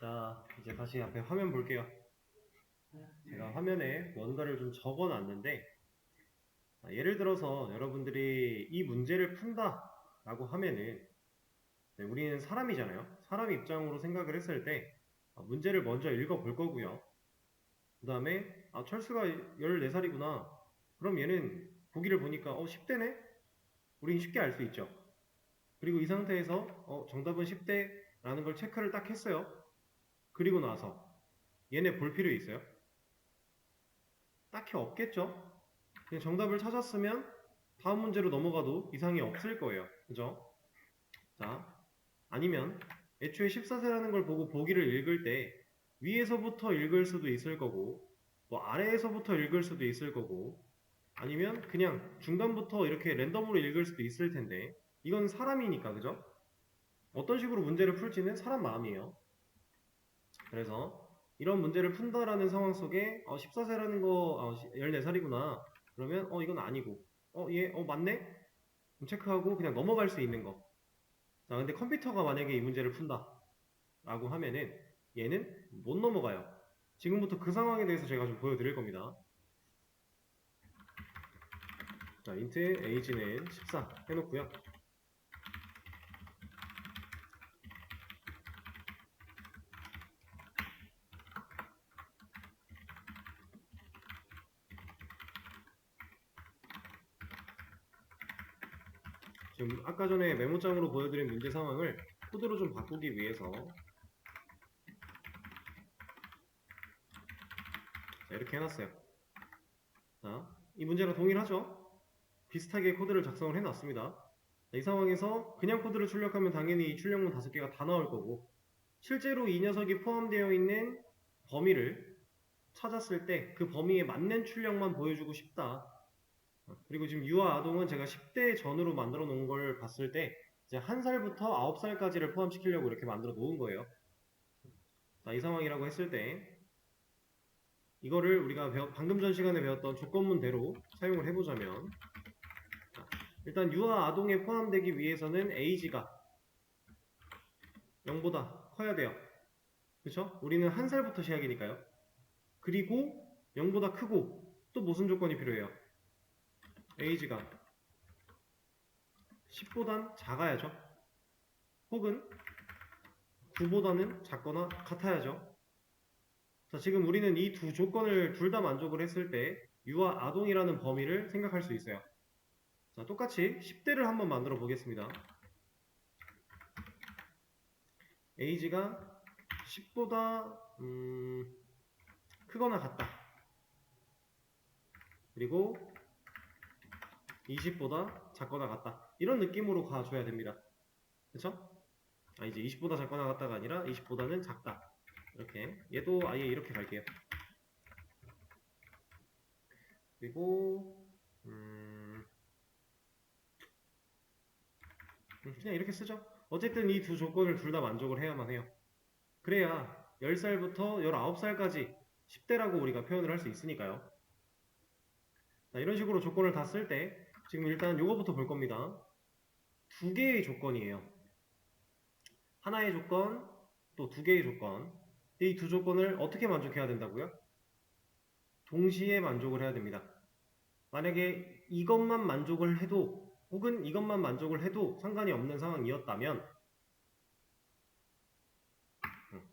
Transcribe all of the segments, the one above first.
자, 이제 다시 앞에 화면 볼게요. 제가 화면에 뭔가를 좀 적어 놨는데, 예를 들어서 여러분들이 이 문제를 푼다 라고 하면은, 우리는 사람이잖아요. 사람 입장으로 생각을 했을 때, 문제를 먼저 읽어 볼 거고요. 그 다음에, 철수가 14살이구나. 그럼 얘는 보기를 보니까, 10대네? 우린 쉽게 알 수 있죠. 그리고 이 상태에서, 정답은 10대 라는 걸 체크를 딱 했어요. 그리고 나서, 얘네 볼 필요 있어요? 딱히 없겠죠? 그냥 정답을 찾았으면 다음 문제로 넘어가도 이상이 없을 거예요. 그죠? 자, 아니면 애초에 14세라는 걸 보고 보기를 읽을 때 위에서부터 읽을 수도 있을 거고 뭐 아래에서부터 읽을 수도 있을 거고 아니면 그냥 중간부터 이렇게 랜덤으로 읽을 수도 있을 텐데 이건 사람이니까 그죠? 어떤 식으로 문제를 풀지는 사람 마음이에요. 그래서 이런 문제를 푼다라는 상황 속에 14세라는 거 14살이구나 그러면 이건 아니고 얘 맞네? 그럼 체크하고 그냥 넘어갈 수 있는 거. 자 근데 컴퓨터가 만약에 이 문제를 푼다 라고 하면은 얘는 못 넘어가요. 지금부터 그 상황에 대해서 제가 좀 보여드릴 겁니다. 자 int age는 14 해놓고요. 지금 아까 전에 메모장으로 보여드린 문제 상황을 코드로 좀 바꾸기 위해서 자, 이렇게 해놨어요. 자, 이 문제랑 동일하죠? 비슷하게 코드를 작성을 해놨습니다. 이 상황에서 그냥 코드를 출력하면 당연히 이 출력문 5개가 다 나올 거고 실제로 이 녀석이 포함되어 있는 범위를 찾았을 때 그 범위에 맞는 출력만 보여주고 싶다. 그리고 지금 유아 아동은 제가 10대 전으로 만들어 놓은 걸 봤을 때 이제 1살부터 9살까지를 포함시키려고 이렇게 만들어 놓은 거예요. 자, 이 상황이라고 했을 때 이거를 우리가 방금 전 시간에 배웠던 조건문대로 사용을 해보자면 일단 유아 아동에 포함되기 위해서는 age가 0보다 커야 돼요. 그쵸? 우리는 1살부터 시작이니까요. 그리고 0보다 크고 또 무슨 조건이 필요해요? age가 10보단 작아야죠. 혹은 9보다는 작거나 같아야죠. 자, 지금 우리는 이 두 조건을 둘 다 만족을 했을 때 유아 아동이라는 범위를 생각할 수 있어요. 자, 똑같이 10대를 한번 만들어 보겠습니다. age가 10보다 크거나 같다. 그리고 20보다 작거나 같다. 이런 느낌으로 가줘야 됩니다. 그쵸? 이제 20보다 작거나 같다가 아니라 20보다는 작다. 이렇게. 얘도 아예 이렇게 갈게요. 그리고 그냥 이렇게 쓰죠. 어쨌든 이 두 조건을 둘 다 만족을 해야만 해요. 그래야 10살부터 19살까지 10대라고 우리가 표현을 할 수 있으니까요. 자, 이런 식으로 조건을 다 쓸 때 지금 일단 요거부터 볼 겁니다. 두 개의 조건이에요. 하나의 조건, 또 두 개의 조건. 이 두 조건을 어떻게 만족해야 된다고요? 동시에 만족을 해야 됩니다. 만약에 이것만 만족을 해도 혹은 이것만 만족을 해도 상관이 없는 상황이었다면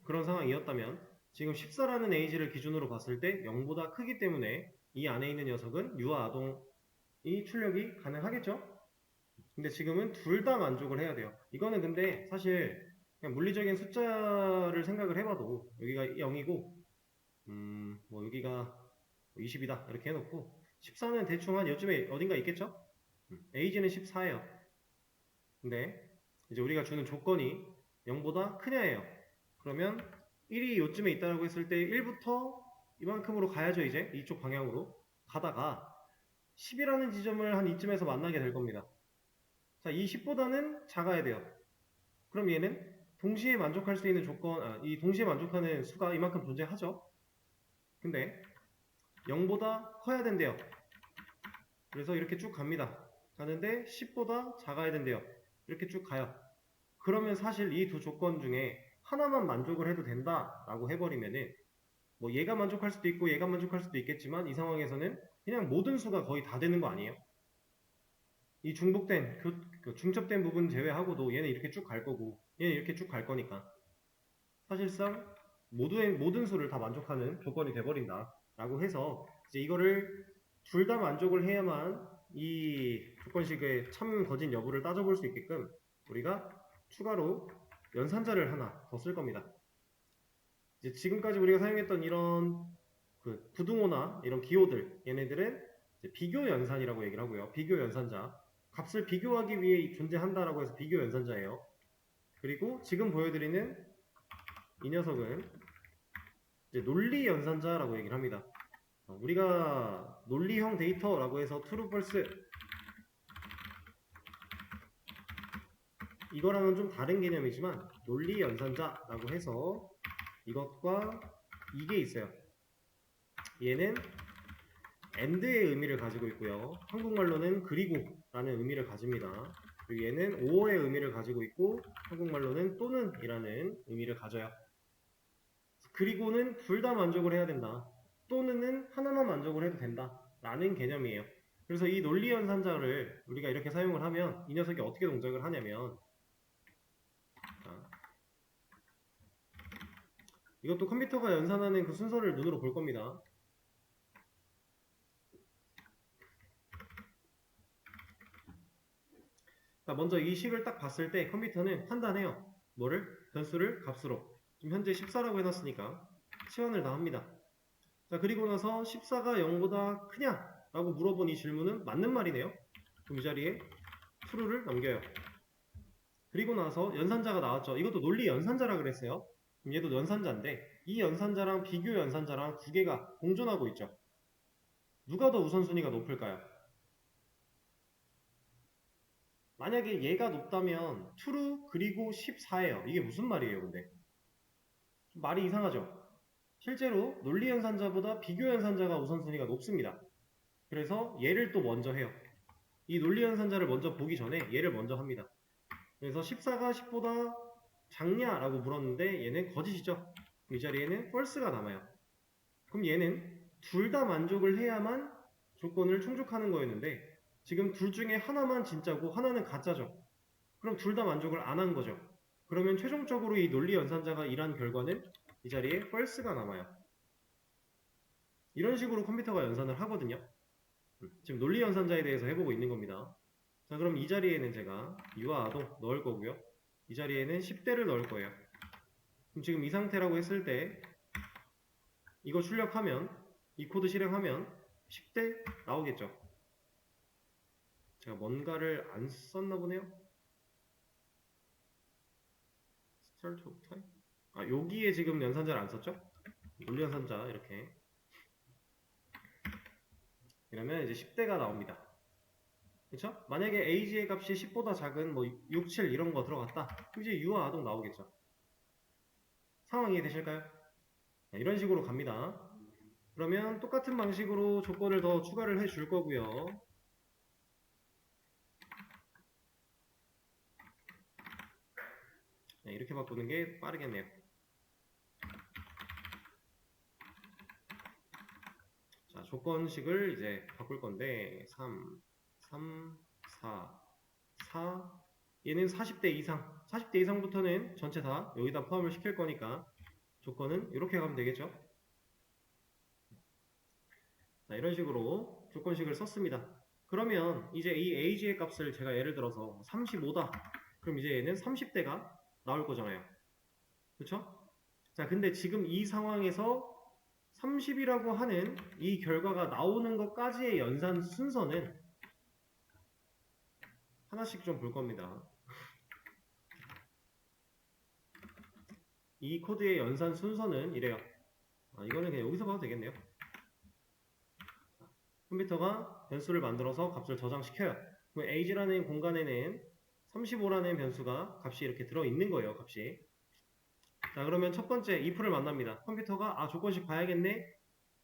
그런 상황이었다면 지금 14라는 에이지를 기준으로 봤을 때 0보다 크기 때문에 이 안에 있는 녀석은 유아 아동이 출력이 가능하겠죠? 근데 지금은 둘 다 만족을 해야 돼요. 이거는 근데 사실 그냥 물리적인 숫자를 생각을 해봐도 여기가 0이고 뭐 여기가 20이다 이렇게 해놓고 14는 대충 한 요쯤에 어딘가 있겠죠? 에이지는 14예요. 근데 이제 우리가 주는 조건이 0보다 크냐예요. 그러면 1이 요쯤에 있다고 했을 때 1부터 이만큼으로 가야죠. 이제 이쪽 방향으로 가다가 10이라는 지점을 한 이쯤에서 만나게 될 겁니다. 자, 이 10보다는 작아야 돼요. 그럼 얘는 동시에 만족할 수 있는 조건, 이 동시에 만족하는 수가 이만큼 존재하죠. 근데 0보다 커야 된대요. 그래서 이렇게 쭉 갑니다. 가는데 10보다 작아야 된대요. 이렇게 쭉 가요. 그러면 사실 이 두 조건 중에 하나만 만족을 해도 된다라고 해버리면은 뭐 얘가 만족할 수도 있고 얘가 만족할 수도 있겠지만 이 상황에서는 그냥 모든 수가 거의 다 되는 거 아니에요? 이 중복된 그 중첩된 부분 제외하고도 얘는 이렇게 쭉 갈 거고 얘는 이렇게 쭉 갈 거니까 사실상 모든 수를 다 만족하는 조건이 돼버린다 라고 해서 이제 이거를 둘 다 만족을 해야만 이 조건식의 참 거진 여부를 따져볼 수 있게끔 우리가 추가로 연산자를 하나 더 쓸 겁니다. 이제 지금까지 우리가 사용했던 이런 그 부등호나 이런 기호들 얘네들은 이제 비교 연산이라고 얘기를 하고요. 비교 연산자 값을 비교하기 위해 존재한다라고 해서 비교 연산자예요. 그리고 지금 보여드리는 이 녀석은 이제 논리 연산자라고 얘기를 합니다. 우리가 논리형 데이터라고 해서 true, false 이거랑은 좀 다른 개념이지만 논리 연산자라고 해서 이것과 이게 있어요. 얘는 and의 의미를 가지고 있고요. 한국말로는 그리고 라는 의미를 가집니다. 그리고 얘는 or의 의미를 가지고 있고 한국말로는 또는 이라는 의미를 가져요. 그리고는 둘 다 만족을 해야 된다. 또는은 하나만 만족을 해도 된다. 라는 개념이에요. 그래서 이 논리 연산자를 우리가 이렇게 사용을 하면 이 녀석이 어떻게 동작을 하냐면 이것도 컴퓨터가 연산하는 그 순서를 눈으로 볼 겁니다. 먼저 이 식을 딱 봤을 때 컴퓨터는 판단해요. 뭐를? 변수를 값으로. 지금 현재 14라고 해놨으니까 치환을 다 합니다. 자, 그리고 나서 14가 0보다 크냐? 라고 물어본 이 질문은 맞는 말이네요. 그럼 이 자리에 true를 넘겨요. 그리고 나서 연산자가 나왔죠. 이것도 논리 연산자라 그랬어요. 그럼 얘도 연산자인데 이 연산자랑 비교 연산자랑 두 개가 공존하고 있죠. 누가 더 우선순위가 높을까요? 만약에 얘가 높다면 true 그리고 14예요. 이게 무슨 말이에요, 근데? 좀 말이 이상하죠? 실제로 논리 연산자보다 비교 연산자가 우선순위가 높습니다. 그래서 얘를 또 먼저 해요. 이 논리 연산자를 먼저 보기 전에 얘를 먼저 합니다. 그래서 14가 10보다 작냐라고 물었는데 얘는 거짓이죠. 이 자리에는 false가 남아요. 그럼 얘는 둘 다 만족을 해야만 조건을 충족하는 거였는데 지금 둘 중에 하나만 진짜고 하나는 가짜죠. 그럼 둘 다 만족을 안 한 거죠. 그러면 최종적으로 이 논리 연산자가 일한 결과는 이 자리에 false가 남아요. 이런 식으로 컴퓨터가 연산을 하거든요. 지금 논리 연산자에 대해서 해보고 있는 겁니다. 자, 그럼 이 자리에는 제가 유와 아동 넣을 거고요. 이 자리에는 10대를 넣을 거예요. 그럼 지금 이 상태라고 했을 때 이거 출력하면 이 코드 실행하면 10대 나오겠죠. 제가 뭔가를 안 썼나 보네요. start of time? 여기에 지금 연산자를 안 썼죠? 논리 연산자 이렇게 이러면 이제 10대가 나옵니다. 그쵸? 만약에 age의 값이 10보다 작은 뭐 6, 7 이런 거 들어갔다. 그럼 이제 유와 아동 나오겠죠. 상황 이해되실까요? 이런 식으로 갑니다. 그러면 똑같은 방식으로 조건을 더 추가를 해 줄 거고요. 이렇게 바꾸는 게 빠르겠네요. 자, 조건식을 이제 바꿀 건데 3, 4 얘는 40대 이상 40대 이상부터는 전체 다 여기다 포함을 시킬 거니까 조건은 이렇게 가면 되겠죠. 자, 이런 식으로 조건식을 썼습니다. 그러면 이제 이 age의 값을 제가 예를 들어서 35다. 그럼 이제 얘는 30대가 나올 거잖아요. 그쵸? 자, 근데 지금 이 상황에서 30이라고 하는 이 결과가 나오는 것까지의 연산 순서는 하나씩 좀 볼 겁니다. 이 코드의 연산 순서는 이래요. 이거는 그냥 여기서 봐도 되겠네요. 컴퓨터가 변수를 만들어서 값을 저장시켜요. 그럼 age라는 공간에는 35라는 변수가 값이 이렇게 들어있는 거예요. 값이. 자, 그러면 첫 번째 if를 만납니다. 컴퓨터가 조건식 봐야겠네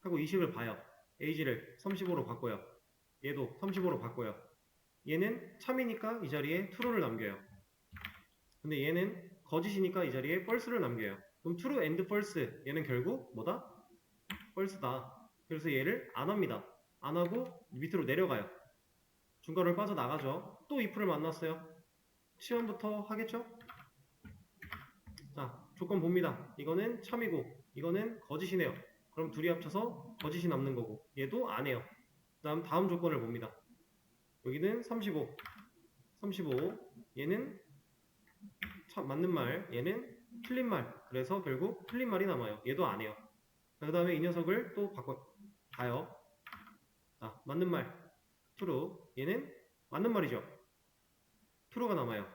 하고 이 식을 봐요. age를 35로 바꿔요. 얘도 35로 바꿔요. 얘는 참이니까 이 자리에 true를 남겨요. 근데 얘는 거짓이니까 이 자리에 false를 남겨요. 그럼 true and false 얘는 결국 뭐다? false다. 그래서 얘를 안 합니다. 안 하고 밑으로 내려가요. 중괄호를 빠져나가죠. 또 if를 만났어요. 치환부터 하겠죠? 자, 조건 봅니다. 이거는 참이고 이거는 거짓이네요. 그럼 둘이 합쳐서 거짓이 남는 거고 얘도 안 해요. 다음 조건을 봅니다. 여기는 35 얘는 맞는 말, 얘는 틀린 말. 그래서 결국 틀린 말이 남아요. 얘도 안 해요. 그 다음에 이 녀석을 또 봐요. 자, 맞는 말, true. 얘는 맞는 말이죠. true가 남아요.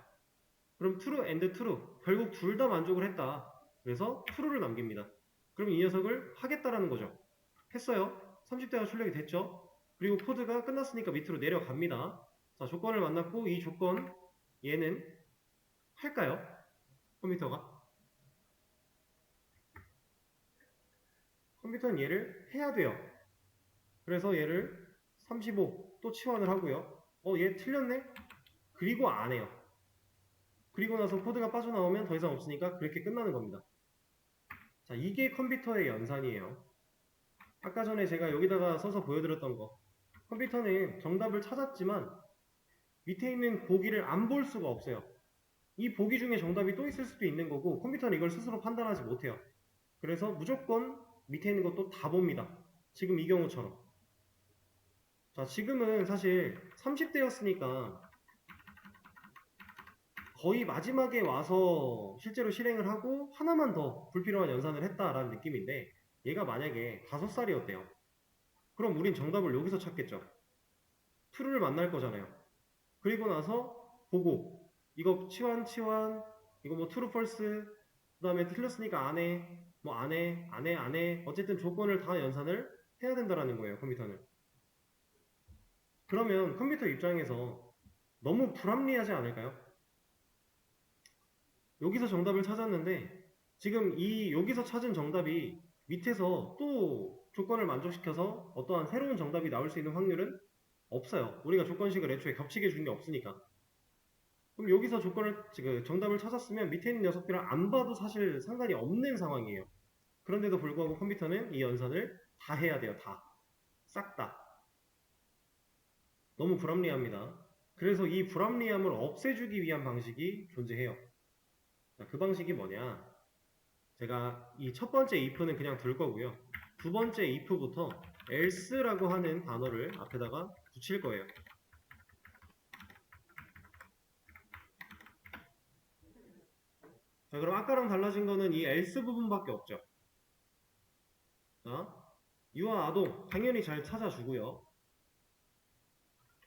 그럼 true and true. 결국 둘 다 만족을 했다. 그래서 true를 남깁니다. 그럼 이 녀석을 하겠다라는 거죠. 했어요. 30대가 출력이 됐죠. 그리고 코드가 끝났으니까 밑으로 내려갑니다. 자, 조건을 만났고 이 조건 얘는 할까요? 컴퓨터가? 컴퓨터는 얘를 해야 돼요. 그래서 얘를 35 또 치환을 하고요. 얘 틀렸네? 그리고 안 해요. 그리고 나서 코드가 빠져나오면 더 이상 없으니까 그렇게 끝나는 겁니다. 자, 이게 컴퓨터의 연산이에요. 아까 전에 제가 여기다가 써서 보여드렸던 거. 컴퓨터는 정답을 찾았지만 밑에 있는 보기를 안 볼 수가 없어요. 이 보기 중에 정답이 또 있을 수도 있는 거고 컴퓨터는 이걸 스스로 판단하지 못해요. 그래서 무조건 밑에 있는 것도 다 봅니다. 지금 이 경우처럼. 자, 지금은 사실 30대였으니까 거의 마지막에 와서 실제로 실행을 하고 하나만 더 불필요한 연산을 했다라는 느낌인데 얘가 만약에 5살이었대요. 그럼 우린 정답을 여기서 찾겠죠. true를 만날 거잖아요. 그리고 나서 보고 이거 치환 이거 뭐 true false 그 다음에 틀렸으니까 안 해 어쨌든 조건을 다 연산을 해야 된다라는 거예요. 컴퓨터는. 그러면 컴퓨터 입장에서 너무 불합리하지 않을까요? 여기서 정답을 찾았는데 지금 여기서 찾은 정답이 밑에서 또 조건을 만족시켜서 어떠한 새로운 정답이 나올 수 있는 확률은 없어요. 우리가 조건식을 애초에 겹치게 준 게 없으니까. 그럼 여기서 정답을 찾았으면 밑에 있는 녀석들을 안 봐도 사실 상관이 없는 상황이에요. 그런데도 불구하고 컴퓨터는 이 연산을 다 해야 돼요. 다. 싹 다. 너무 불합리합니다. 그래서 이 불합리함을 없애주기 위한 방식이 존재해요. 자, 그 방식이 뭐냐? 제가 이 첫 번째 if는 그냥 둘 거고요. 두 번째 if부터 else라고 하는 단어를 앞에다가 붙일 거예요. 자, 그럼 아까랑 달라진 거는 이 else 부분밖에 없죠. 자, 유아 아동 당연히 잘 찾아주고요.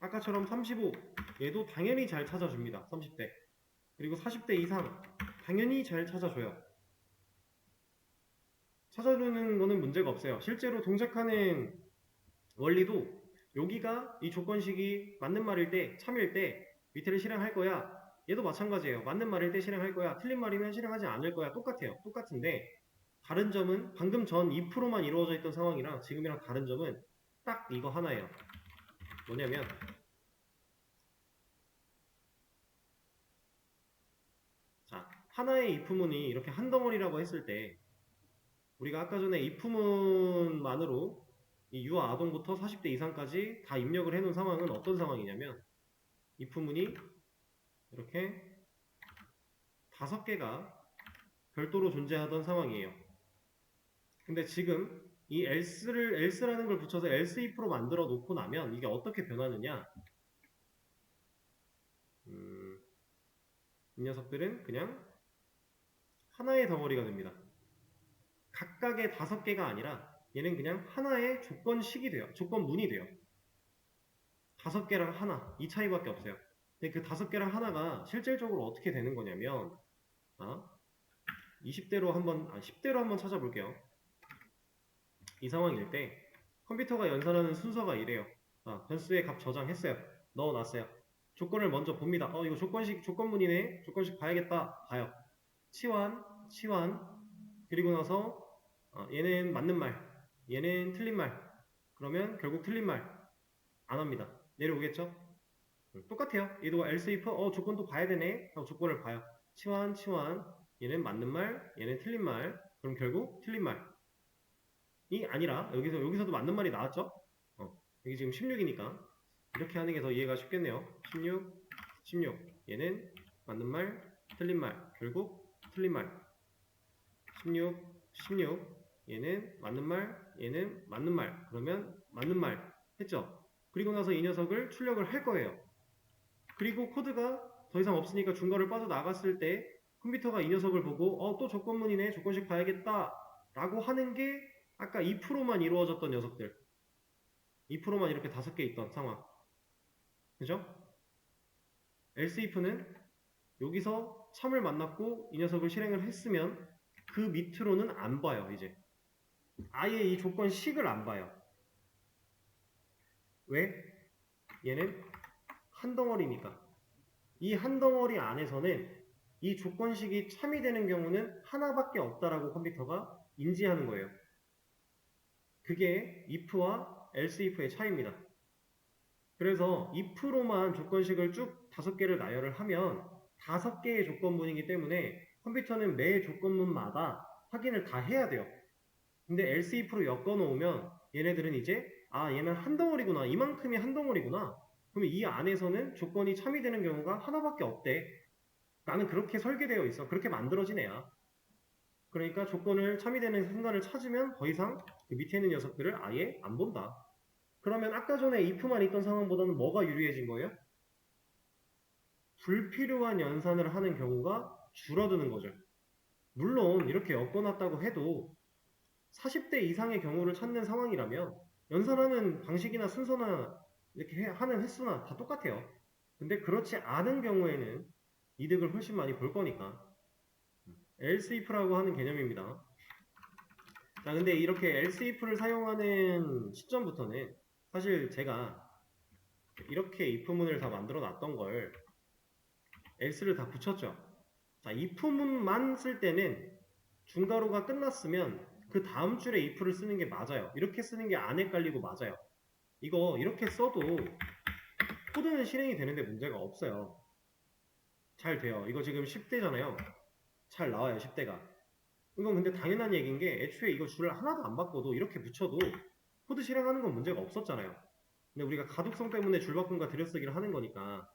아까처럼 35 얘도 당연히 잘 찾아줍니다. 30대. 그리고 40대 이상 당연히 잘 찾아줘요. 찾아주는 거는 문제가 없어요. 실제로 동작하는 원리도 여기가 이 조건식이 맞는 말일 때, 참일 때 밑에를 실행할 거야. 얘도 마찬가지예요. 맞는 말일 때 실행할 거야. 틀린 말이면 실행하지 않을 거야. 똑같아요. 똑같은데 다른 점은 방금 전 2%만 이루어져 있던 상황이랑 지금이랑 다른 점은 딱 이거 하나예요. 뭐냐면 자, 하나의 if문이 이렇게 한 덩어리라고 했을 때 우리가 아까 전에 if문만으로 이 유아 아동부터 40대 이상까지 다 입력을 해놓은 상황은 어떤 상황이냐면 if문이 이렇게 5개가 별도로 존재하던 상황이에요. 근데 지금 이 else라는 걸 붙여서 else if로 만들어 놓고 나면 이게 어떻게 변하느냐? 이 녀석들은 그냥 하나의 덩어리가 됩니다. 각각의 5개가 아니라 얘는 그냥 하나의 조건식이 돼요. 조건문이 돼요. 5개랑 하나 이 차이밖에 없어요. 근데 그 5개랑 하나가 실질적으로 어떻게 되는 거냐면 10대로 한번 찾아볼게요. 이 상황일 때 컴퓨터가 연산하는 순서가 이래요. 변수의 값 저장했어요. 넣어놨어요. 조건을 먼저 봅니다. 이거 조건문이네. 조건식 봐야겠다. 봐요. 치환. 그리고 나서 얘는 맞는 말, 얘는 틀린 말. 그러면 결국 틀린 말 안 합니다. 내려오겠죠? 똑같아요. 얘도 else if 조건 또 봐야 되네. 하고 조건을 봐요. 치환, 치환. 얘는 맞는 말, 얘는 틀린 말. 그럼 결국 틀린 말이 아니라 여기서도 맞는 말이 나왔죠? 여기 지금 16이니까 이렇게 하는 게 더 이해가 쉽겠네요. 16, 16. 얘는 맞는 말, 틀린 말. 결국 틀린 말. 16, 16. 얘는 맞는 말, 얘는 맞는 말. 그러면 맞는 말 했죠? 그리고 나서 이 녀석을 출력을 할 거예요. 그리고 코드가 더 이상 없으니까 중괄호를 빠져나갔을 때 컴퓨터가 이 녀석을 보고 또 조건문이네, 조건식 봐야겠다 라고 하는 게 아까 2%만 이루어졌던 녀석들, 2%만 이렇게 5개 있던 상황, 그죠? else if는 여기서 참을 만났고 이 녀석을 실행을 했으면 그 밑으로는 안 봐요. 이제 아예 이 조건식을 안 봐요. 왜? 얘는 한 덩어리니까. 이 한 덩어리 안에서는 이 조건식이 참이 되는 경우는 하나밖에 없다라고 컴퓨터가 인지하는 거예요. 그게 if와 else if의 차이입니다. 그래서 if로만 조건식을 쭉 5개를 나열을 하면 5개의 조건문이기 때문에 컴퓨터는 매 조건문마다 확인을 다 해야 돼요. 근데 else if로 엮어 놓으면 얘네들은 이제 얘는 한 덩어리구나, 이만큼이 한 덩어리구나, 그러면 이 안에서는 조건이 참이되는 경우가 하나밖에 없대. 나는 그렇게 설계되어 있어. 그렇게 만들어진 애야. 그러니까 조건을 참이되는 순간을 찾으면 더 이상 그 밑에 있는 녀석들을 아예 안 본다. 그러면 아까 전에 if만 있던 상황보다는 뭐가 유리해진 거예요? 불필요한 연산을 하는 경우가 줄어드는 거죠. 물론 이렇게 엮어놨다고 해도 40대 이상의 경우를 찾는 상황이라면 연산하는 방식이나 순서나 이렇게 하는 횟수나 다 똑같아요. 근데 그렇지 않은 경우에는 이득을 훨씬 많이 볼 거니까 else if라고 하는 개념입니다. 자, 근데 이렇게 else if를 사용하는 시점부터는 사실 제가 이렇게 if문을 다 만들어 놨던 걸 else를 다 붙였죠. 자, if문만 쓸 때는 중괄호가 끝났으면 그 다음 줄에 if를 쓰는 게 맞아요. 이렇게 쓰는 게 안 헷갈리고 맞아요. 이거 이렇게 써도 코드는 실행이 되는데 문제가 없어요. 잘 돼요. 이거 지금 10대잖아요. 잘 나와요, 10대가. 이건 근데 당연한 얘기인 게 애초에 이거 줄을 하나도 안 바꿔도 이렇게 붙여도 코드 실행하는 건 문제가 없었잖아요. 근데 우리가 가독성 때문에 줄바꿈과 들여쓰기를 하는 거니까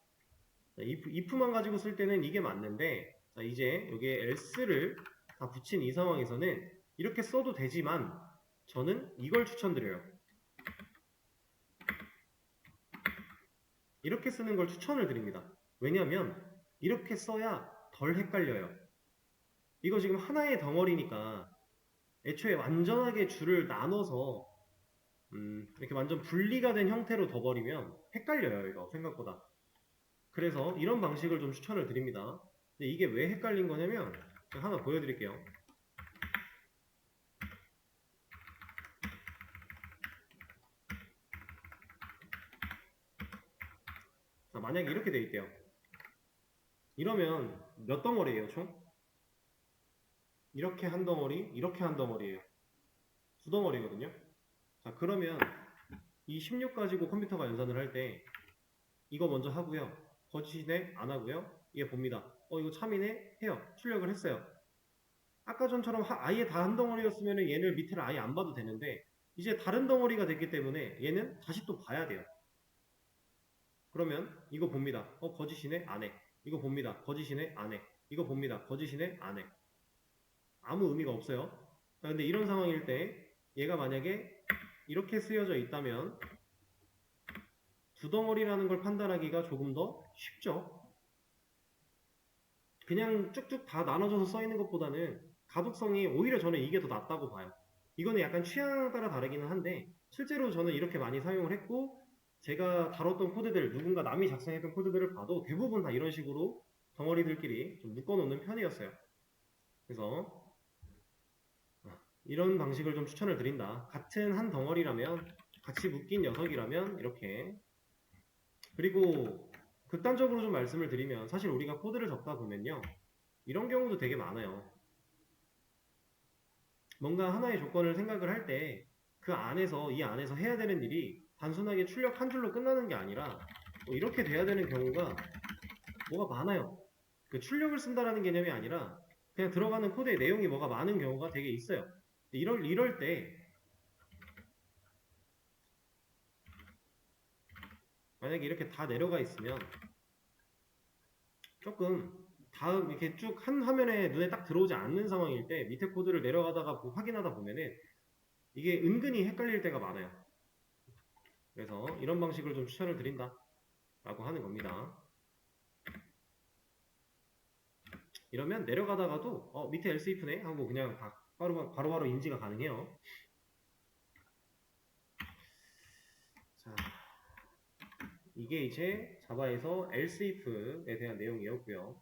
if만 가지고 쓸 때는 이게 맞는데, 자, 이제 여기에 else를 다 붙인 이 상황에서는 이렇게 써도 되지만 저는 이걸 추천드려요. 이렇게 쓰는 걸 추천을 드립니다. 왜냐하면 이렇게 써야 덜 헷갈려요. 이거 지금 하나의 덩어리니까 애초에 완전하게 줄을 나눠서 이렇게 완전 분리가 된 형태로 둬버리면 헷갈려요. 이거 생각보다. 그래서 이런 방식을 좀 추천을 드립니다. 근데 이게 왜 헷갈린 거냐면 제가 하나 보여드릴게요. 자, 만약에 이렇게 돼 있대요. 이러면 몇 덩어리예요, 총? 이렇게 한 덩어리, 이렇게 한 덩어리예요. 두 덩어리거든요. 자, 그러면 이 16 가지고 컴퓨터가 연산을 할 때 이거 먼저 하고요. 거짓이네? 안 하고요. 얘 봅니다. 이거 참이네? 해요. 출력을 했어요. 아까 전처럼 아예 다 한 덩어리였으면 얘를 밑에를 아예 안 봐도 되는데 이제 다른 덩어리가 됐기 때문에 얘는 다시 또 봐야 돼요. 그러면 이거 봅니다. 거짓이네? 안 해. 이거 봅니다. 거짓이네? 안 해. 이거 봅니다. 거짓이네? 안 해. 아무 의미가 없어요. 자, 근데 이런 상황일 때 얘가 만약에 이렇게 쓰여져 있다면 두 덩어리라는 걸 판단하기가 조금 더 쉽죠. 그냥 쭉쭉 다 나눠져서 써 있는 것보다는 가독성이 오히려 저는 이게 더 낫다고 봐요. 이거는 약간 취향 따라 다르기는 한데 실제로 저는 이렇게 많이 사용을 했고 제가 다뤘던 코드들, 누군가 남이 작성했던 코드들을 봐도 대부분 다 이런 식으로 덩어리들끼리 좀 묶어놓는 편이었어요. 그래서 이런 방식을 좀 추천을 드린다. 같은 한 덩어리라면, 같이 묶인 녀석이라면 이렇게. 그리고 극단적으로 좀 말씀을 드리면 사실 우리가 코드를 적다 보면요, 이런 경우도 되게 많아요. 뭔가 하나의 조건을 생각을 할 때 그 안에서, 이 안에서 해야 되는 일이 단순하게 출력 한 줄로 끝나는 게 아니라 이렇게 돼야 되는 경우가 뭐가 많아요. 그 출력을 쓴다라는 개념이 아니라 그냥 들어가는 코드의 내용이 뭐가 많은 경우가 되게 있어요. 이럴 때 만약에 이렇게 다 내려가 있으면 조금 다음 이렇게 쭉 한 화면에 눈에 딱 들어오지 않는 상황일 때 밑에 코드를 내려가다가 확인하다 보면은 이게 은근히 헷갈릴 때가 많아요. 그래서 이런 방식을 좀 추천을 드린다 라고 하는 겁니다. 이러면 내려가다가도 밑에 else if네 하고 그냥 다 바로바로 인지가 가능해요. 자, 이게 이제 자바에서 else if에 대한 내용이었고요.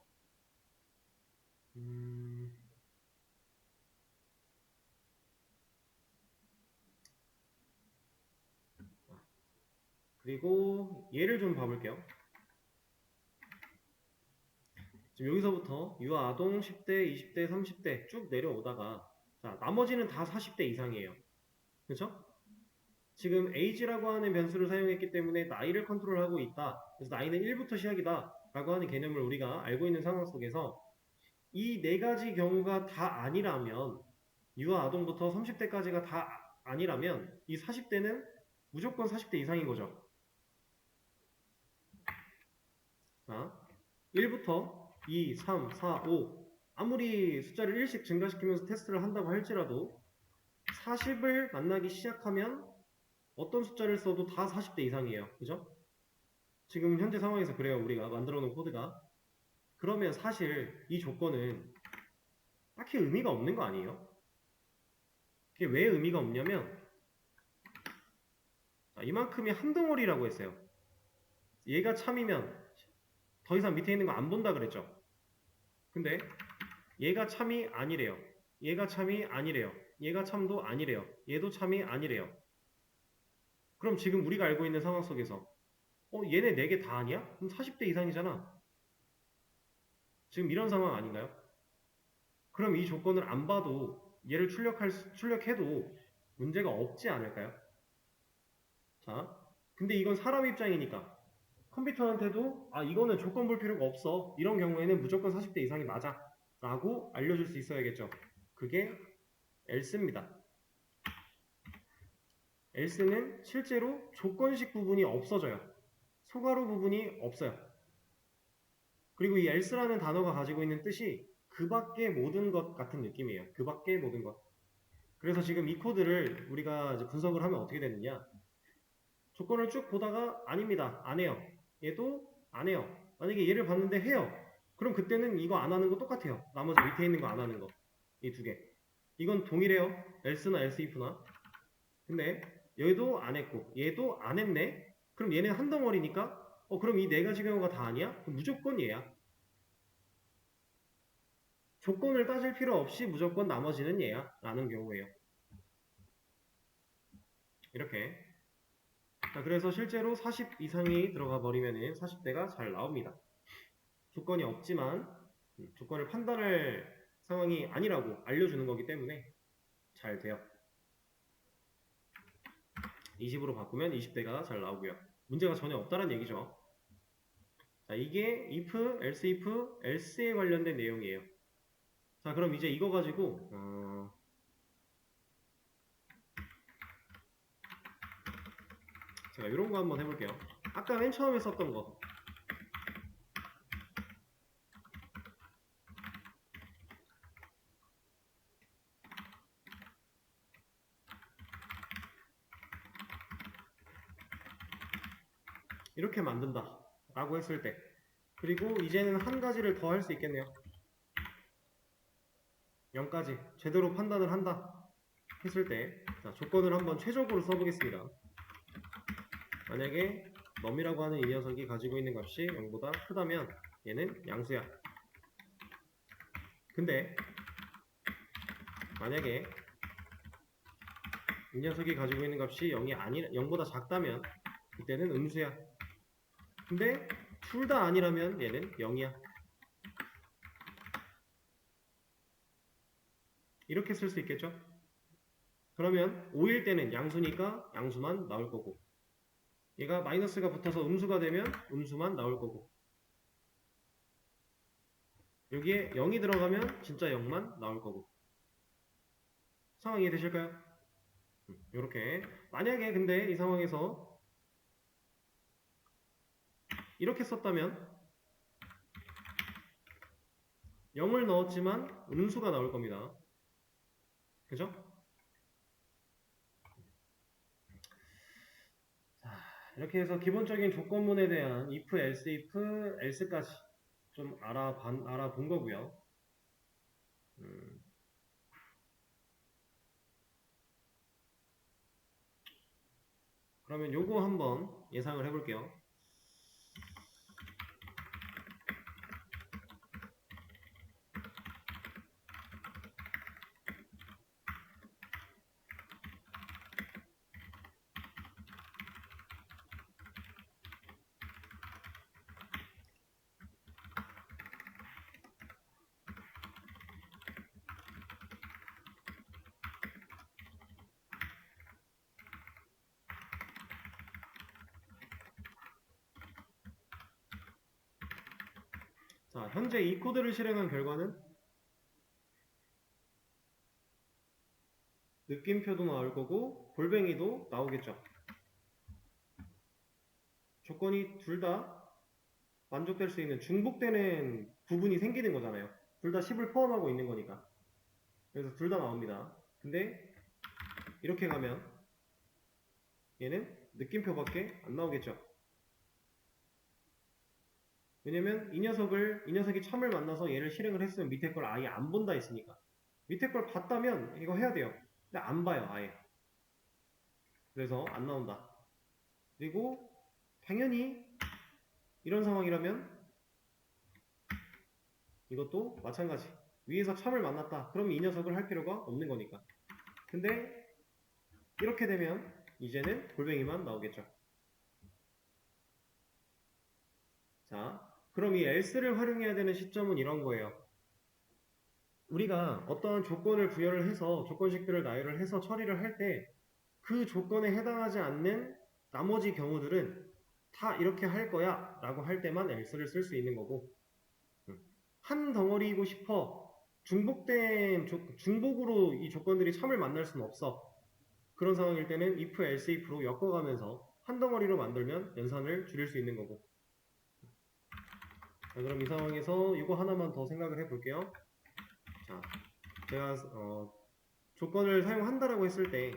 그리고 얘를 좀 봐볼게요. 지금 여기서부터 유아 아동 10대, 20대, 30대 쭉 내려오다가 자 나머지는 다 40대 이상이에요. 그렇죠? 지금 age라고 하는 변수를 사용했기 때문에 나이를 컨트롤하고 있다. 그래서 나이는 1부터 시작이다 라고 하는 개념을 우리가 알고 있는 상황 속에서 이 네 가지 경우가 다 아니라면 유아 아동부터 30대까지가 다 아니라면 이 40대는 무조건 40대 이상인 거죠. 자, 1부터 2, 3, 4, 5 아무리 숫자를 1씩 증가시키면서 테스트를 한다고 할지라도 40을 만나기 시작하면 어떤 숫자를 써도 다 40대 이상이에요. 그죠? 지금 현재 상황에서 그래요. 우리가 만들어 놓은 코드가. 그러면 사실 이 조건은 딱히 의미가 없는 거 아니에요? 그게 왜 의미가 없냐면 이만큼이 한 덩어리라고 했어요. 얘가 참이면 더 이상 밑에 있는 거 안 본다 그랬죠. 근데 얘가 참이 아니래요. 얘가 참이 아니래요. 얘가 참도 아니래요. 얘도 참이 아니래요. 그럼 지금 우리가 알고 있는 상황 속에서 얘네 4개 다 아니야? 그럼 40대 이상이잖아. 지금 이런 상황 아닌가요? 그럼 이 조건을 안 봐도 얘를 출력해도 문제가 없지 않을까요? 자, 근데 이건 사람 입장이니까 컴퓨터한테도 이거는 조건 볼 필요가 없어. 이런 경우에는 무조건 40대 이상이 맞아. 라고 알려줄 수 있어야겠죠. 그게 else입니다. else는 실제로 조건식 부분이 없어져요. 소괄호 부분이 없어요. 그리고 이 else라는 단어가 가지고 있는 뜻이 그 밖의 모든 것 같은 느낌이에요. 그 밖의 모든 것. 그래서 지금 이 코드를 우리가 이제 분석을 하면 어떻게 되느냐. 조건을 쭉 보다가 아닙니다. 안 해요. 얘도 안 해요. 만약에 얘를 봤는데 해요. 그럼 그때는 이거 안 하는 거 똑같아요. 나머지 밑에 있는 거 안 하는 거. 이 두 개. 이건 동일해요. else나 else if나. 근데 얘도 안 했고 얘도 안 했네. 그럼 얘는 한 덩어리니까 그럼 이 네 가지 경우가 다 아니야? 그럼 무조건 얘야. 조건을 따질 필요 없이 무조건 나머지는 얘야 라는 경우예요. 이렇게. 자, 그래서 실제로 40 이상이 들어가 버리면 40대가 잘 나옵니다. 조건이 없지만 조건을 판단할 상황이 아니라고 알려주는 거기 때문에 잘 돼요. 20으로 바꾸면 20대가 잘 나오고요. 문제가 전혀 없다는 얘기죠. 자, 이게 if, else if, else에 관련된 내용이에요. 자, 그럼 이제 이거 가지고 제가 이런 거 한번 해볼게요. 아까 맨 처음에 썼던 거. 이렇게 만든다 라고 했을 때 그리고 이제는 한 가지를 더 할 수 있겠네요. 0까지 제대로 판단을 한다 했을 때 자, 조건을 한번 최적으로 써보겠습니다. 만약에 num이라고 하는 이 녀석이 가지고 있는 값이 0보다 크다면 얘는 양수야. 근데 만약에 이 녀석이 가지고 있는 값이 0보다 작다면 그때는 음수야. 근데 둘 다 아니라면 얘는 0이야. 이렇게 쓸 수 있겠죠? 그러면 5일 때는 양수니까 양수만 나올 거고 얘가 마이너스가 붙어서 음수가 되면 음수만 나올 거고 여기에 0이 들어가면 진짜 0만 나올 거고. 상황 이해되실까요? 이렇게. 만약에 근데 이 상황에서 이렇게 썼다면 0을 넣었지만 음수가 나올 겁니다. 그죠? 자, 이렇게 해서 기본적인 조건문에 대한 if, else, if, else까지 좀 알아본 거고요. 그러면 요거 한번 예상을 해볼게요. 자, 현재 이 코드를 실행한 결과는 느낌표도 나올 거고 골뱅이도 나오겠죠. 조건이 둘 다 만족될 수 있는 중복되는 부분이 생기는 거잖아요. 둘 다 10을 포함하고 있는 거니까. 그래서 둘 다 나옵니다. 근데 이렇게 가면 얘는 느낌표밖에 안 나오겠죠. 왜냐면 이 녀석이 참을 만나서 얘를 실행을 했으면 밑에 걸 아예 안 본다 했으니까. 밑에 걸 봤다면 이거 해야 돼요. 근데 안 봐요, 아예. 그래서 안 나온다. 그리고 당연히 이런 상황이라면 이것도 마찬가지. 위에서 참을 만났다. 그럼 이 녀석을 할 필요가 없는 거니까. 근데 이렇게 되면 이제는 골뱅이만 나오겠죠. 자, 그럼 이 else를 활용해야 되는 시점은 이런 거예요. 우리가 어떠한 조건을 부여를 해서 조건식들을 나열을 해서 처리를 할 때 그 조건에 해당하지 않는 나머지 경우들은 다 이렇게 할 거야 라고 할 때만 else를 쓸 수 있는 거고, 한 덩어리이고 싶어 중복으로 이 조건들이 참을 만날 수는 없어. 그런 상황일 때는 if, else, if로 엮어가면서 한 덩어리로 만들면 연산을 줄일 수 있는 거고. 자, 그럼 이 상황에서 이거 하나만 더 생각을 해볼게요. 자, 제가 조건을 사용한다라고 했을 때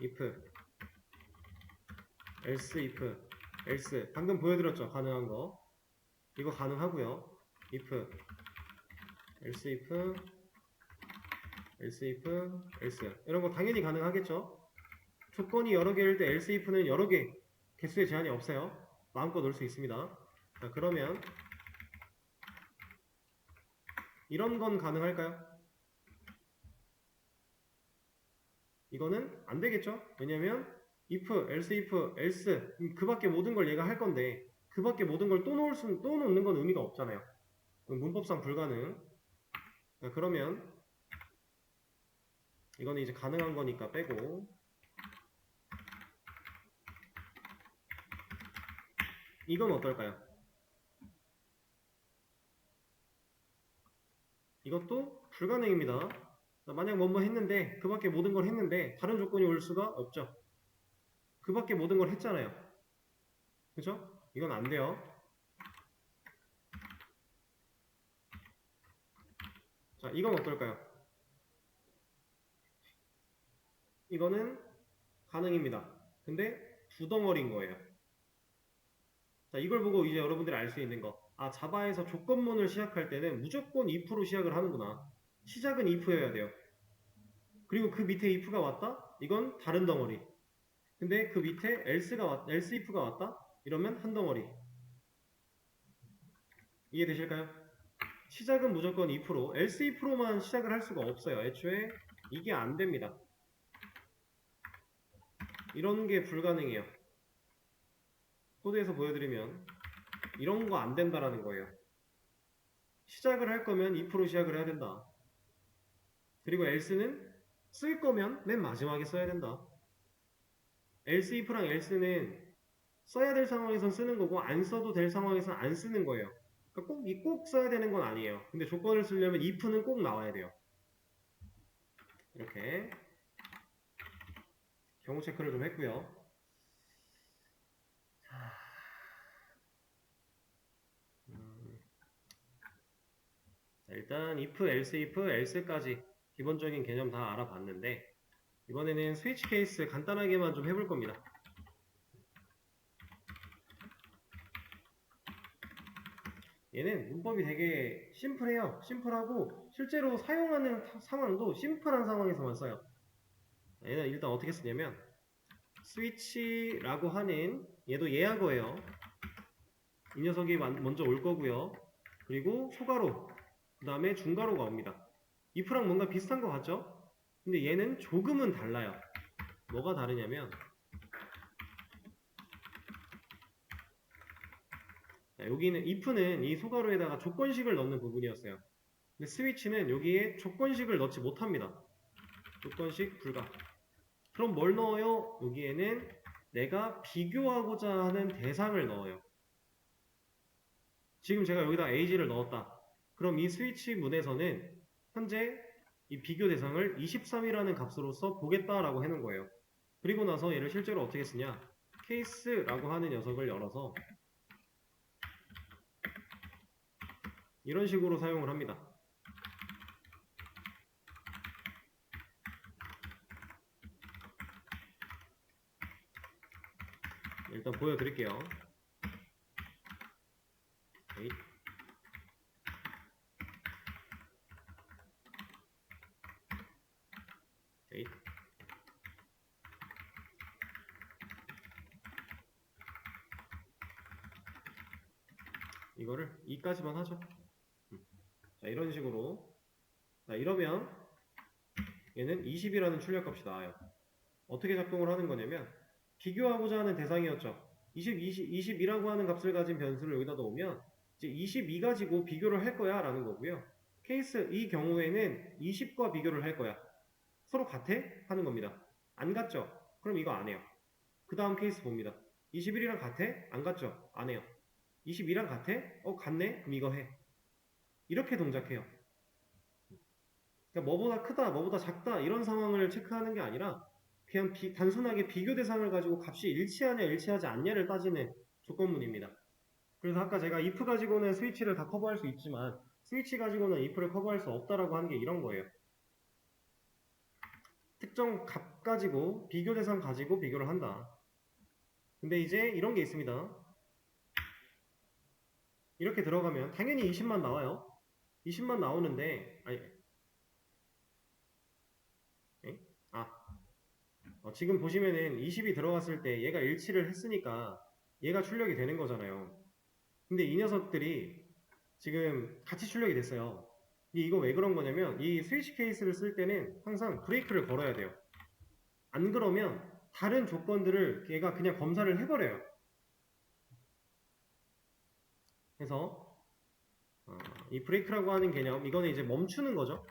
if, else, if, else 방금 보여드렸죠? 가능한 거. 이거 가능하고요. if, else, if, else, if, else 이런 거 당연히 가능하겠죠? 조건이 여러 개일 때 else, if는 여러 개 개수에 제한이 없어요. 마음껏 넣을 수 있습니다. 자, 그러면 이런 건 가능할까요? 이거는 안 되겠죠? 왜냐면 if, else, if, else 그 밖에 모든 걸 얘가 할 건데 그 밖에 모든 걸 또 놓는 건 의미가 없잖아요. 문법상 불가능. 자, 그러면 이거는 이제 가능한 거니까 빼고, 이건 어떨까요? 이것도 불가능입니다. 만약 뭐뭐 했는데 그 밖에 모든 걸 했는데 다른 조건이 올 수가 없죠. 그 밖에 모든 걸 했잖아요. 그죠? 이건 안 돼요. 자, 이건 어떨까요? 이거는 가능입니다. 근데 두 덩어리인 거예요. 자, 이걸 보고 이제 여러분들이 알 수 있는 거. 아, 자바에서 조건문을 시작할 때는 무조건 if로 시작을 하는구나. 시작은 if여야 돼요. 그리고 그 밑에 if가 왔다? 이건 다른 덩어리. 근데 그 밑에 else if가 왔다? 이러면 한 덩어리. 이해되실까요? 시작은 무조건 if로, else if로만 시작을 할 수가 없어요. 애초에 이게 안 됩니다. 이런 게 불가능해요. 코드에서 보여드리면 이런 거 안 된다라는 거예요. 시작을 할 거면 if로 시작을 해야 된다. 그리고 else는 쓸 거면 맨 마지막에 써야 된다. else if랑 else는 써야 될 상황에선 쓰는 거고 안 써도 될 상황에선 안 쓰는 거예요. 그러니까 꼭 써야 되는 건 아니에요. 근데 조건을 쓰려면 if는 꼭 나와야 돼요. 이렇게 경우 체크를 좀 했고요. 자, 일단 if, else, if, else까지 기본적인 개념 다 알아봤는데 이번에는 스위치 케이스 간단하게만 좀 해볼 겁니다. 얘는 문법이 되게 심플해요. 심플하고 실제로 사용하는 상황도 심플한 상황에서만 써요. 얘는 일단 어떻게 쓰냐면 스위치라고 하는 얘도 예약어예요. 이 녀석이 먼저 올 거고요. 그리고 소가로, 그 다음에 중가로가 옵니다. if랑 뭔가 비슷한 것 같죠? 근데 얘는 조금은 달라요. 뭐가 다르냐면 자, 여기는 if는 이 소가로에다가 조건식을 넣는 부분이었어요. 근데 스위치는 여기에 조건식을 넣지 못합니다. 조건식 불가. 그럼 뭘 넣어요? 여기에는 내가 비교하고자 하는 대상을 넣어요. 지금 제가 여기다 AG를 넣었다. 그럼 이 스위치 문에서는 현재 이 비교 대상을 23이라는 값으로서 보겠다라고 해놓은 거예요. 그리고 나서 얘를 실제로 어떻게 쓰냐? 케이스라고 하는 녀석을 열어서 이런 식으로 사용을 합니다. 일단 보여드릴게요. 에잇. 에잇. 이거를 2까지만 하죠. 자, 이런 식으로. 자, 이러면 얘는 20이라는 출력값이 나와요. 어떻게 작동을 하는 거냐면 비교하고자 하는 대상이었죠. 20이라고 하는 값을 가진 변수를 여기다 넣으면 이제 22 가지고 비교를 할 거야 라는 거고요. 케이스 이 경우에는 20과 비교를 할 거야. 서로 같아? 하는 겁니다. 안 같죠? 그럼 이거 안 해요. 그 다음 케이스 봅니다. 21이랑 같아? 안 같죠? 안 해요. 22랑 같아? 같네? 그럼 이거 해. 이렇게 동작해요. 그러니까 뭐보다 크다, 뭐보다 작다 이런 상황을 체크하는 게 아니라 그냥 단순하게 비교 대상을 가지고 값이 일치하냐 일치하지 않냐를 따지는 조건문입니다. 그래서 아까 제가 if 가지고는 스위치를 다 커버할 수 있지만 스위치 가지고는 if를 커버할 수 없다라고 하는 게 이런 거예요. 특정 값 가지고 비교 대상 가지고 비교를 한다. 근데 이제 이런 게 있습니다. 이렇게 들어가면 당연히 20만 나와요. 20만 나오는데 아니 지금 보시면은 20이 들어갔을 때 얘가 일치를 했으니까 얘가 출력이 되는 거잖아요. 근데 이 녀석들이 지금 같이 출력이 됐어요. 이거 왜 그런 거냐면 이 스위치 케이스를 쓸 때는 항상 브레이크를 걸어야 돼요. 안 그러면 다른 조건들을 얘가 그냥 검사를 해버려요. 그래서 이 브레이크라고 하는 개념 이거는 이제 멈추는 거죠.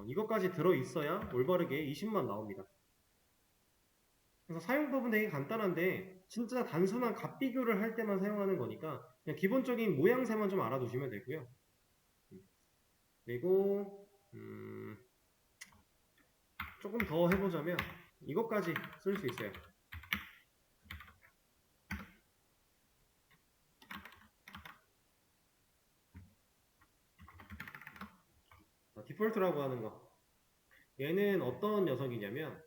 이것까지 들어있어야 올바르게 20만 나옵니다. 그래서 사용법은 되게 간단한데 진짜 단순한 값 비교를 할 때만 사용하는 거니까 그냥 기본적인 모양새만 좀 알아두시면 되고요. 그리고 조금 더 해보자면 이것까지 쓸 수 있어요. 디폴트라고 하는 거. 얘는 어떤 녀석이냐면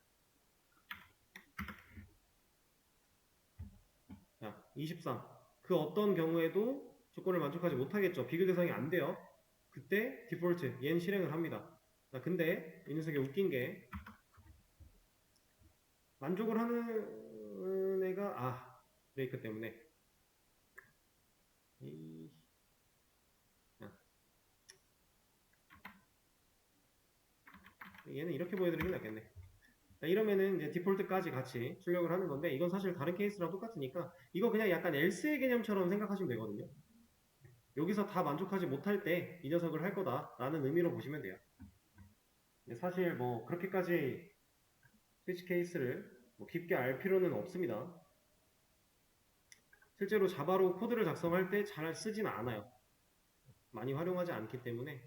자, 23. 그 어떤 경우에도 조건을 만족하지 못하겠죠. 비교 대상이 안 돼요. 그때 디폴트 얘는 실행을 합니다. 자, 근데 이 녀석이 웃긴 게 만족을 하는 애가 브레이크 때문에 얘는 이렇게 보여드리는 게 낫겠네. 자, 이러면은 이제 디폴트까지 같이 출력을 하는 건데 이건 사실 다른 케이스랑 똑같으니까 이거 그냥 약간 else의 개념처럼 생각하시면 되거든요. 여기서 다 만족하지 못할 때 이 녀석을 할 거다 라는 의미로 보시면 돼요. 사실 뭐 그렇게까지 스위치 케이스를 뭐 깊게 알 필요는 없습니다. 실제로 자바로 코드를 작성할 때 잘 쓰진 않아요. 많이 활용하지 않기 때문에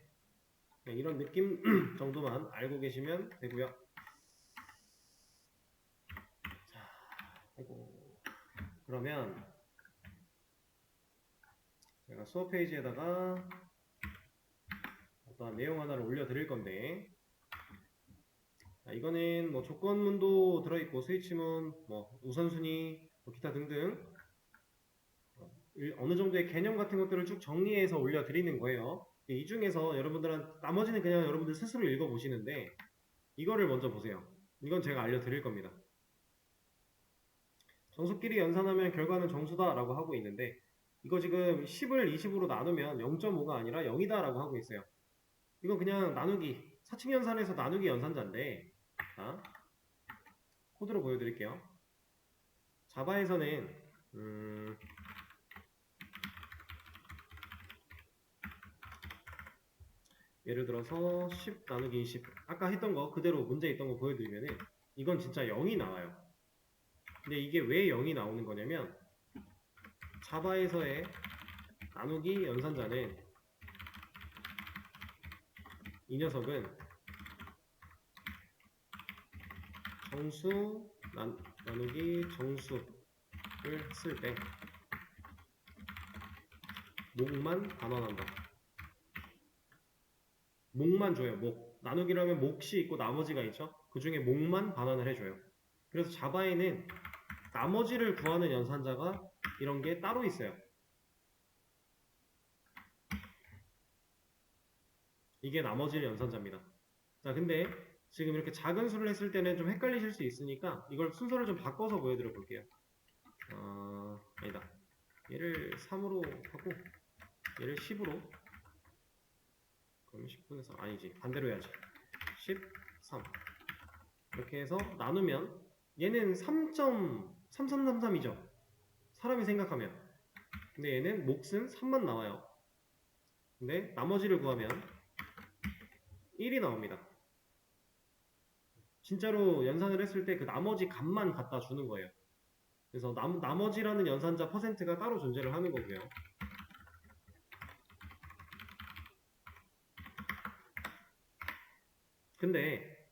그냥 이런 느낌 정도만 알고 계시면 되고요. 자, 아이고. 그러면 제가 수업 페이지에다가 어떠한 내용 하나를 올려드릴 건데, 이거는 뭐 조건문도 들어있고 스위치문, 뭐 우선순위, 뭐 기타 등등 어느 정도의 개념 같은 것들을 쭉 정리해서 올려드리는 거예요. 이 중에서 여러분들은 나머지는 그냥 여러분들 스스로 읽어보시는데 이거를 먼저 보세요. 이건 제가 알려드릴 겁니다. 정수끼리 연산하면 결과는 정수다 라고 하고 있는데 이거 지금 10을 20으로 나누면 0.5가 아니라 0이다 라고 하고 있어요. 이건 그냥 나누기, 사칙연산에서 나누기 연산자인데, 자, 코드로 보여드릴게요. 자바에서는 예를 들어서 10 나누기 20 아까 했던 거 그대로 문제 있던 거 보여드리면은 이건 진짜 0이 나와요. 근데 이게 왜 0이 나오는 거냐면 자바에서의 나누기 연산자는 이 녀석은 정수 나누기 정수를 했을 때 목만 반환한다. 목만 줘요. 목. 나누기라면 몫이 있고 나머지가 있죠. 그 중에 목만 반환을 해줘요. 그래서 자바에는 나머지를 구하는 연산자가 이런 게 따로 있어요. 이게 나머지를 연산자입니다. 자, 근데 지금 이렇게 작은 수를 했을 때는 좀 헷갈리실 수 있으니까 이걸 순서를 좀 바꿔서 보여드려 볼게요. 아니다. 얘를 3으로 하고 얘를 10으로. 그럼 10분의 3 아니지. 반대로 해야지. 13 이렇게 해서 나누면 얘는 3.3333이죠. 사람이 생각하면. 근데 얘는 몫은 3만 나와요. 근데 나머지를 구하면 1이 나옵니다. 진짜로 연산을 했을 때 그 나머지 값만 갖다 주는 거예요. 그래서 나머지라는 연산자 퍼센트가 따로 존재를 하는 거고요. 근데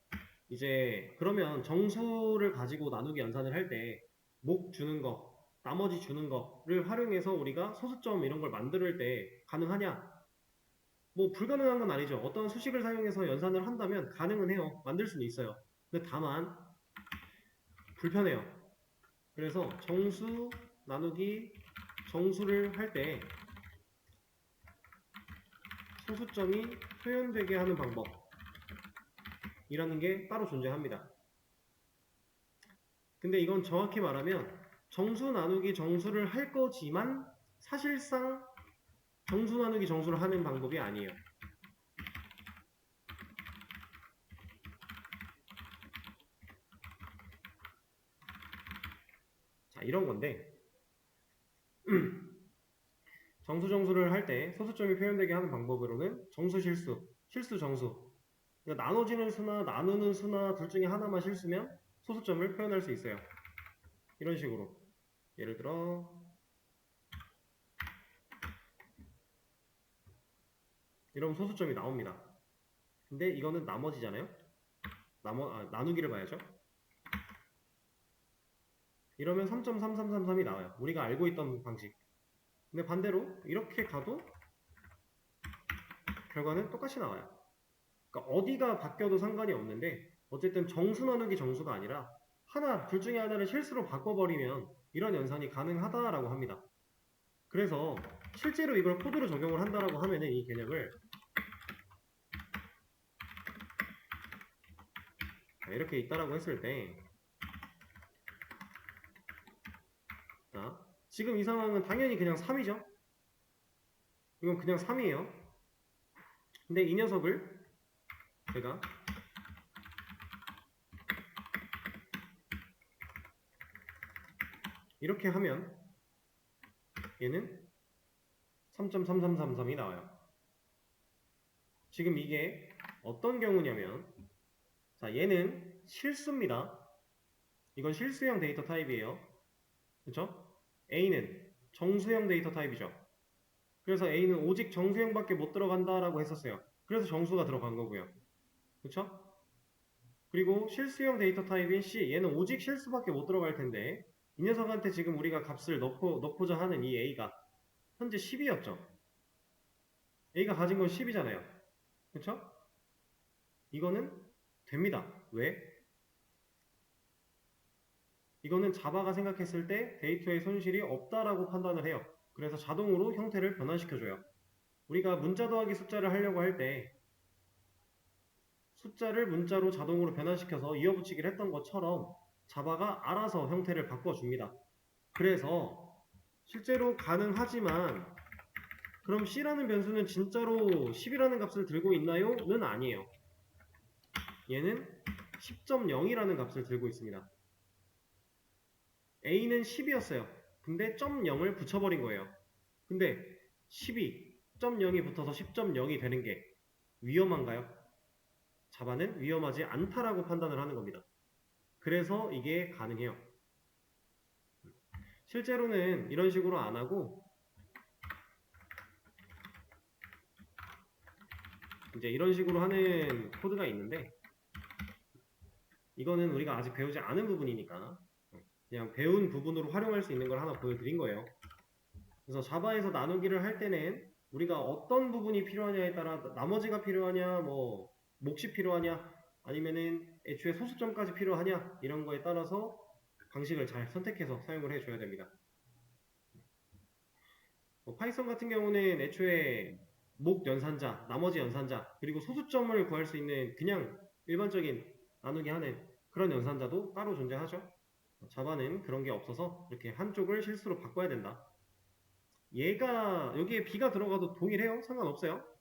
이제 그러면 정수를 가지고 나누기 연산을 할 때 목 주는 거, 나머지 주는 거를 활용해서 우리가 소수점 이런 걸 만들 때 가능하냐? 뭐 불가능한 건 아니죠. 어떤 수식을 사용해서 연산을 한다면 가능은 해요. 만들 수는 있어요. 근데 다만 불편해요. 그래서 정수 나누기 정수를 할 때 소수점이 표현되게 하는 방법이라는 게 따로 존재합니다. 근데 이건 정확히 말하면 정수 나누기 정수를 할 거지만 사실상 정수 나누기 정수를 하는 방법이 아니에요. 자, 이런 건데 정수를 할 때 소수점이 표현되게 하는 방법으로는 정수 실수, 실수 정수. 그러니까 나눠지는 수나 나누는 수나 둘 중에 하나만 실수면 소수점을 표현할 수 있어요. 이런 식으로. 예를 들어 이러면 소수점이 나옵니다. 근데 이거는 나머지잖아요. 나누기를 봐야죠. 이러면 3.3333이 나와요. 우리가 알고 있던 방식. 근데 반대로 이렇게 가도 결과는 똑같이 나와요. 그러니까 어디가 바뀌어도 상관이 없는데 어쨌든 정수 나누기 정수가 아니라 둘 중에 하나를 실수로 바꿔버리면 이런 연산이 가능하다라고 합니다. 그래서 실제로 이걸 코드로 적용을 한다라고 하면은 이 개념을 이렇게 있다라고 했을 때 자, 지금 이 상황은 당연히 그냥 3이죠. 이건 그냥 3이에요. 근데 이 녀석을 제가 이렇게 하면 얘는 3.3333이 나와요. 지금 이게 어떤 경우냐면 자, 얘는 실수입니다. 이건 실수형 데이터 타입이에요. 그쵸? A는 정수형 데이터 타입이죠. 그래서 A는 오직 정수형밖에 못 들어간다라고 했었어요. 그래서 정수가 들어간 거고요. 그쵸? 그리고 실수형 데이터 타입인 C, 얘는 오직 실수밖에 못 들어갈 텐데 이 녀석한테 지금 우리가 값을 넣고자 하는 이 A가 현재 10이었죠. A가 가진 건 10이잖아요. 그쵸? 이거는 됩니다. 왜? 이거는 자바가 생각했을 때 데이터의 손실이 없다라고 판단을 해요. 그래서 자동으로 형태를 변환시켜줘요. 우리가 문자 더하기 숫자를 하려고 할 때 숫자를 문자로 자동으로 변환시켜서 이어붙이기를 했던 것처럼 자바가 알아서 형태를 바꿔줍니다. 그래서 실제로 가능하지만 그럼 C라는 변수는 진짜로 10이라는 값을 들고 있나요? 는 아니에요. 얘는 10.0이라는 값을 들고 있습니다. A는 10이었어요. 근데 0을 붙여버린 거예요. 근데 10이 0이 붙어서 10.0이 되는 게 위험한가요? 자바는 위험하지 않다라고 판단을 하는 겁니다. 그래서 이게 가능해요. 실제로는 이런 식으로 안 하고 이제 이런 식으로 하는 코드가 있는데 이거는 우리가 아직 배우지 않은 부분이니까 그냥 배운 부분으로 활용할 수 있는 걸 하나 보여드린 거예요. 그래서 자바에서 나누기를 할 때는 우리가 어떤 부분이 필요하냐에 따라 나머지가 필요하냐, 뭐 몫이 필요하냐, 아니면은 애초에 소수점까지 필요하냐 이런 거에 따라서 방식을 잘 선택해서 사용을 해줘야 됩니다. 뭐 파이썬 같은 경우는 애초에 목 연산자, 나머지 연산자, 그리고 소수점을 구할 수 있는 그냥 일반적인 나누기 하는 그런 연산자도 따로 존재하죠. 자바는 그런 게 없어서 이렇게 한쪽을 실수로 바꿔야 된다. 얘가 여기에 B가 들어가도 동일해요. 상관없어요.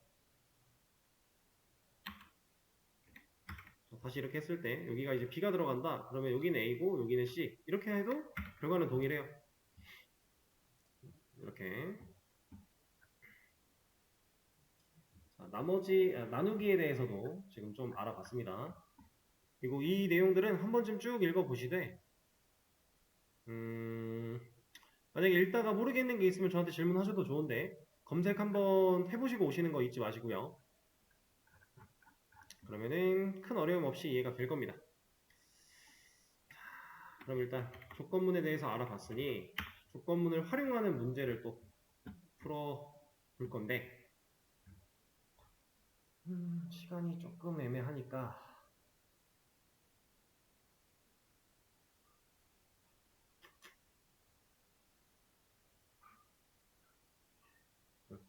다시 이렇게 했을 때 여기가 이제 B가 들어간다. 그러면 여기는 A고 여기는 C. 이렇게 해도 결과는 동일해요. 이렇게. 자, 나누기에 대해서도 지금 좀 알아봤습니다. 그리고 이 내용들은 한 번쯤 쭉 읽어보시되 만약에 읽다가 모르겠는 게 있으면 저한테 질문하셔도 좋은데 검색 한번 해보시고 오시는 거 잊지 마시고요. 그러면은 큰 어려움 없이 이해가 될 겁니다. 그럼 일단 조건문에 대해서 알아봤으니 조건문을 활용하는 문제를 또 풀어볼 건데 시간이 조금 애매하니까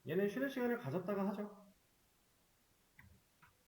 얘는 쉬는 시간을 가졌다가 하죠.